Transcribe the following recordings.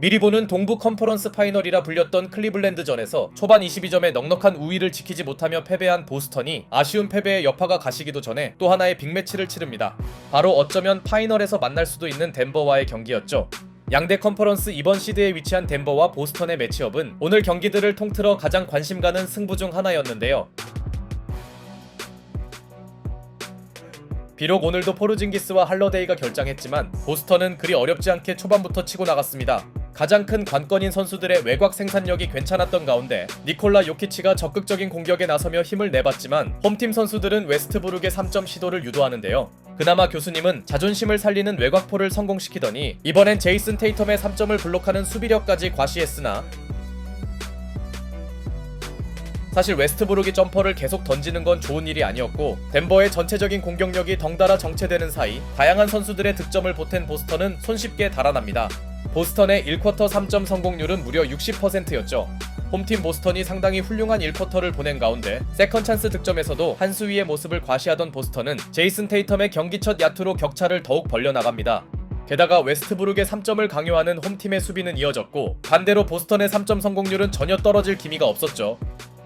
미리 보는 동부 컨퍼런스 파이널이라 불렸던 클리블랜드전에서 초반 22점의 넉넉한 우위를 지키지 못하며 패배한 보스턴이 아쉬운 패배의 여파가 가시기도 전에 또 하나의 빅매치를 치릅니다. 바로 어쩌면 파이널에서 만날 수도 있는 덴버와의 경기였죠. 양대 컨퍼런스 이번 시드에 위치한 덴버와 보스턴의 매치업은 오늘 경기들을 통틀어 가장 관심 가는 승부 중 하나였는데요. 비록 오늘도 포르징기스와 할러데이가 결장했지만 보스턴은 그리 어렵지 않게 초반부터 치고 나갔습니다. 가장 큰 관건인 선수들의 외곽 생산력이 괜찮았던 가운데 니콜라 요키치가 적극적인 공격에 나서며 힘을 내봤지만 홈팀 선수들은 웨스트브룩의 3점 시도를 유도하는데요. 그나마 교수님은 자존심을 살리는 외곽포를 성공시키더니 이번엔 제이슨 테이텀의 3점을 블록하는 수비력까지 과시했으나 사실 웨스트브룩이 점퍼를 계속 던지는 건 좋은 일이 아니었고 덴버의 전체적인 공격력이 덩달아 정체되는 사이 다양한 선수들의 득점을 보탠 보스턴은 손쉽게 달아납니다. 보스턴의 1쿼터 3점 성공률은 무려 60%였죠. 홈팀 보스턴이 상당히 훌륭한 1쿼터를 보낸 가운데 세컨 찬스 득점에서도 한 수위의 모습을 과시하던 보스턴은 제이슨 테이텀의 경기 첫 야투로 격차를 더욱 벌려나갑니다. 게다가 웨스트브룩의 3점을 강요하는 홈팀의 수비는 이어졌고 반대로 보스턴의 3점 성공률은 전혀 떨어질 기미가 없었죠.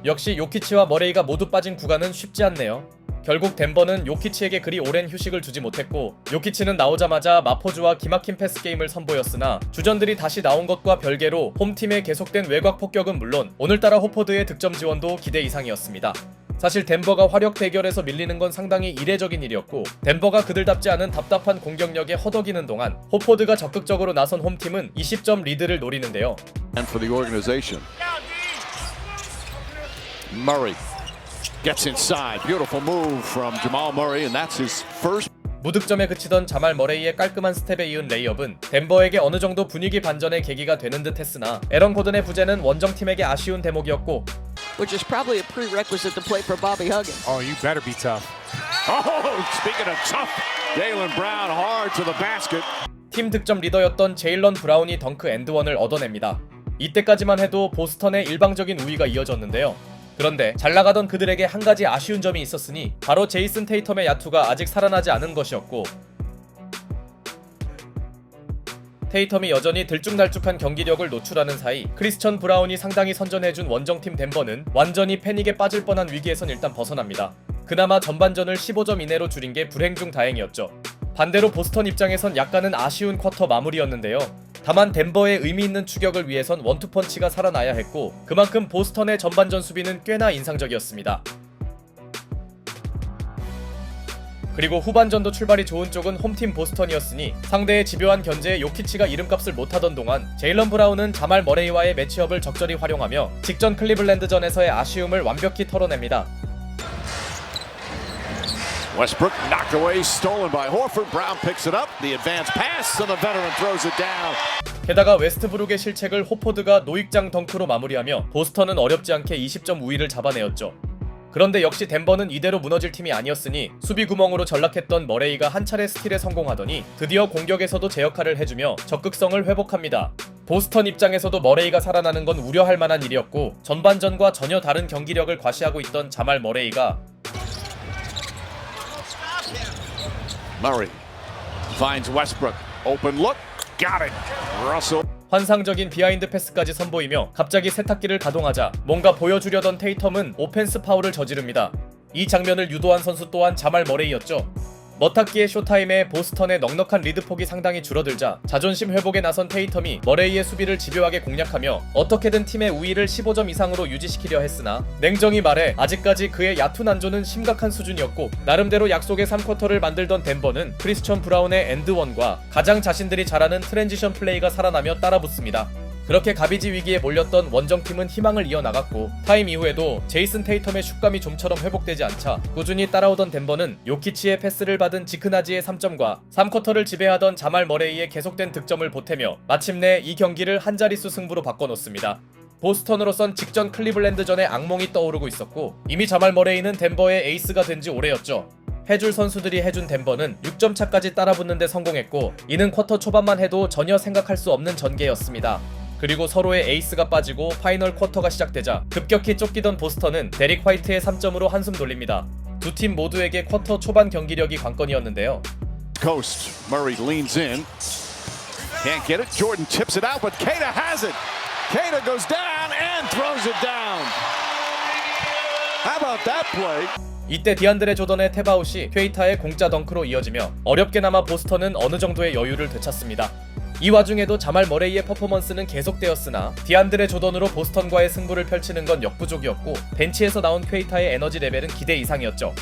역시 요키치와 머레이가 모두 빠진 구간은 쉽지 않네요. 결국 덴버는 요키치에게 그리 오랜 휴식을 주지 못했고 요키치는 나오자마자 마포주와 기막힌 패스 게임을 선보였으나 주전들이 다시 나온 것과 별개로 홈팀의 계속된 외곽 폭격은 물론 오늘따라 호포드의 득점 지원도 기대 이상이었습니다. 사실 덴버가 화력 대결에서 밀리는 건 상당히 이례적인 일이었고 덴버가 그들답지 않은 답답한 공격력에 허덕이는 동안 호포드가 적극적으로 나선 홈팀은 20점 리드를 노리는데요. Murray gets inside. Beautiful move from Jamal Murray, and that's his first. 무득점에 그치던 자말 머레이의 깔끔한 스텝에 이은 레이업은 덴버에게 어느 정도 분위기 반전의 계기가 되는 듯 했으나 에런 고든의 부재는 원정팀에게 아쉬운 대목이었고 which is probably a prerequisite to play for Bobby Huggins. Oh, you better be tough. Oh, speaking of tough, Jaylen Brown hard to the basket. 팀 득점 리더였던 제일런 브라운이 덩크 앤드원을 얻어냅니다. 이때까지만 해도 보스턴의 일방적인 우위가 이어졌는데요. 그런데 잘 나가던 그들에게 한 가지 아쉬운 점이 있었으니 바로 제이슨 테이텀의 야투가 아직 살아나지 않은 것이었고 테이텀이 여전히 들쭉날쭉한 경기력을 노출하는 사이 크리스천 브라운이 상당히 선전해준 원정팀 덴버는 완전히 패닉에 빠질 뻔한 위기에선 일단 벗어납니다. 그나마 전반전을 15점 이내로 줄인 게 불행 중 다행이었죠. 반대로 보스턴 입장에선 약간은 아쉬운 쿼터 마무리였는데요. 다만 덴버의 의미 있는 추격을 위해선 원투펀치가 살아나야 했고 그만큼 보스턴의 전반전 수비는 꽤나 인상적이었습니다. 그리고 후반전도 출발이 좋은 쪽은 홈팀 보스턴이었으니 상대의 집요한 견제에 요키치가 이름값을 못하던 동안 제일런 브라운은 자말 머레이와의 매치업을 적절히 활용하며 직전 클리블랜드전에서의 아쉬움을 완벽히 털어냅니다. Westbrook knocked away, stolen by Horford. Brown picks it up. The advanced pass, and the veteran throws it down. 게다가 웨스트브룩의 실책을 호포드가 노익장 덩크로 마무리하며 보스턴은 어렵지 않게 20점 우위를 잡아내었죠. 그런데 역시 덴버는 이대로 무너질 팀이 아니었으니 수비 구멍으로 전락했던 머레이가 한 차례 스틸에 성공하더니 드디어 공격에서도 제 역할을 해주며 적극성을 회복합니다. 보스턴 입장에서도 머레이가 살아나는 건 우려할 만한 일이었고 전반전과 전혀 다른 경기력을 과시하고 있던 자말 머레이가 Murray finds Westbrook. Open look. Got it. Russell. 환상적인 비하인드 패스까지 선보이며 갑자기 세탁기를 가동하자 뭔가 보여주려던 테이텀은 오펜스 파울을 저지릅니다. 이 장면을 유도한 선수 또한 자말 머레이였죠. 머타기의 쇼타임에 보스턴의 넉넉한 리드폭이 상당히 줄어들자 자존심 회복에 나선 테이텀이 머레이의 수비를 집요하게 공략하며 어떻게든 팀의 우위를 15점 이상으로 유지시키려 했으나 냉정히 말해 아직까지 그의 야투 난조는 심각한 수준이었고 나름대로 약속의 3쿼터를 만들던 덴버는 크리스천 브라운의 앤드원과 가장 자신들이 잘하는 트랜지션 플레이가 살아나며 따라붙습니다. 그렇게 가비지 위기에 몰렸던 원정팀은 희망을 이어나갔고 타임 이후에도 제이슨 테이텀의 슛감이 좀처럼 회복되지 않자 꾸준히 따라오던 덴버는 요키치의 패스를 받은 지크나지의 3점과 3쿼터를 지배하던 자말 머레이의 계속된 득점을 보태며 마침내 이 경기를 한 자릿수 승부로 바꿔놓습니다. 보스턴으로선 직전 클리블랜드전의 악몽이 떠오르고 있었고 이미 자말 머레이는 덴버의 에이스가 된 지 오래였죠. 해줄 선수들이 해준 덴버는 6점 차까지 따라붙는 데 성공했고 이는 쿼터 초반만 해도 전혀 생각할 수 없는 전개였습니다. 그리고 서로의 에이스가 빠지고 파이널 쿼터가 시작되자 급격히 쫓기던 보스턴은 데릭 화이트의 3점으로 한숨 돌립니다. 두 팀 모두에게 쿼터 초반 경기력이 관건이었는데요. Coast. Murray leans in. Can't get it. Jordan chips it out, but Keita has it. Keita goes down and throws it down. How about that play? 이때 디안드레 조던의 탭아웃이 퀘이타의 공짜 덩크로 이어지며 어렵게나마 보스턴은 어느 정도의 여유를 되찾습니다. 이 와중에도 자말 머레이의 퍼포먼스는 계속되었으나 디안드레 조던으로 보스턴과의 승부를 펼치는 건 역부족이었고 벤치에서 나온 퀘이타의 에너지 레벨은 기대 이상이었죠.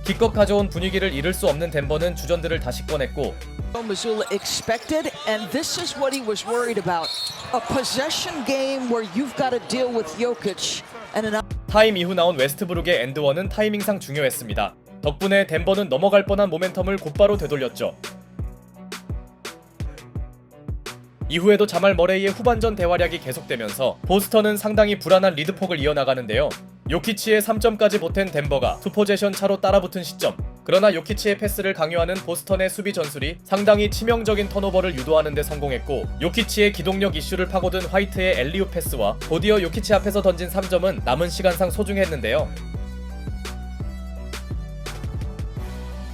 기껏 가져온 분위기를 잃을 수 없는 덴버는 주전들을 다시 꺼냈고 Missoula expected, and this is what he was worried about. A possession game where you've got to deal with Jokic and an 타임 이후 나온 웨스트브룩의 엔드원은 타이밍상 중요했습니다. 덕분에 덴버는 넘어갈 뻔한 모멘텀을 곧바로 되돌렸죠. 이후에도 자말 머레이의 후반전 대활약이 계속되면서 보스턴은 상당히 불안한 리드폭을 이어나가는데요. 요키치의 3점까지 보탠 덴버가 투포제션 차로 따라붙은 시점. 그러나 요키치의 패스를 강요하는 보스턴의 수비 전술이 상당히 치명적인 턴오버를 유도하는 데 성공했고 요키치의 기동력 이슈를 파고든 화이트의 엘리웁 패스와 곧이어 요키치 앞에서 던진 3점은 남은 시간상 소중했는데요.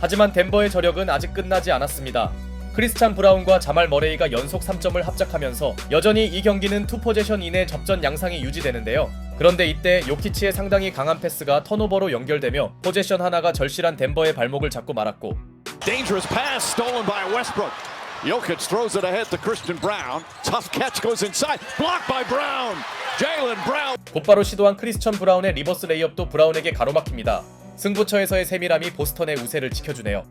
하지만 덴버의 저력은 아직 끝나지 않았습니다. 크리스찬 브라운과 자말 머레이가 연속 3점을 합작하면서 여전히 이 경기는 투포제션 이내 접전 양상이 유지되는데요. 그런데 이때 요키치의 상당히 강한 패스가 턴오버로 연결되며 포제션 하나가 절실한 덴버의 발목을 잡고 말았고 Dangerous pass stolen by Westbrook. Jokic throws it ahead to Christian Brown. Tough catch goes inside. Blocked by Brown. Jaylen Brown. 곧바로 시도한 크리스천 브라운의 리버스 레이업도 브라운에게 가로막힙니다. 승부처에서의 세밀함이 보스턴의 우세를 지켜주네요.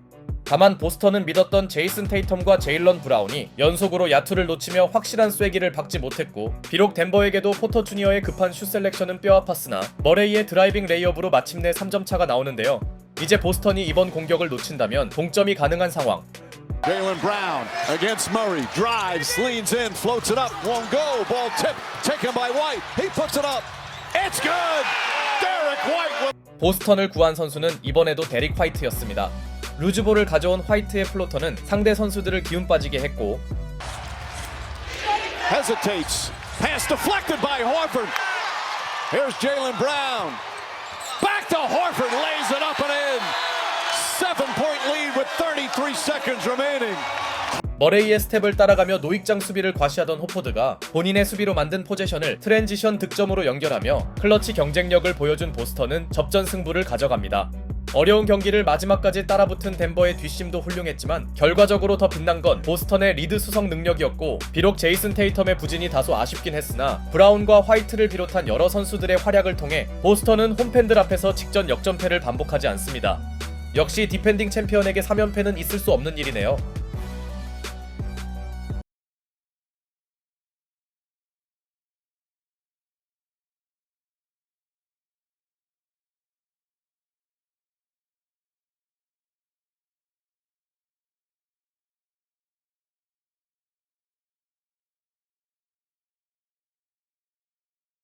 다만 보스턴은 믿었던 제이슨 테이텀과 제일런 브라운이 연속으로 야투를 놓치며 확실한 쐐기를 박지 못했고 비록 덴버에게도 포터 주니어의 급한 슛 셀렉션은 뼈아팠으나 머레이의 드라이빙 레이업으로 마침내 3점 차가 나오는데요. 이제 보스턴이 이번 공격을 놓친다면 동점이 가능한 상황. Jaylen Brown against Murray. Drives, leans in, floats it up. Won't go. Ball tip. Taken by White. He puts it up. It's good. Derek White. 보스턴을 구한 선수는 이번에도 데릭 화이트였습니다. 루즈볼을 가져온 화이트의 플로터는 상대 선수들을 기운 빠지게 했고 Hesitates. Pass deflected by Horford. Here's Jaylen Brown. Back to Horford. Lays it up and in. 7-point lead with 33 seconds remaining. 머레이의 스텝을 따라가며 노익장 수비를 과시하던 호포드가 본인의 수비로 만든 포제션을 트랜지션 득점으로 연결하며 클러치 경쟁력을 보여준 보스턴은 접전 승부를 가져갑니다. 어려운 경기를 마지막까지 따라붙은 덴버의 뒷심도 훌륭했지만 결과적으로 더 빛난 건 보스턴의 리드 수성 능력이었고 비록 제이슨 테이텀의 부진이 다소 아쉽긴 했으나 브라운과 화이트를 비롯한 여러 선수들의 활약을 통해 보스턴은 홈팬들 앞에서 직전 역전패를 반복하지 않습니다. 역시 디펜딩 챔피언에게 3연패는 있을 수 없는 일이네요.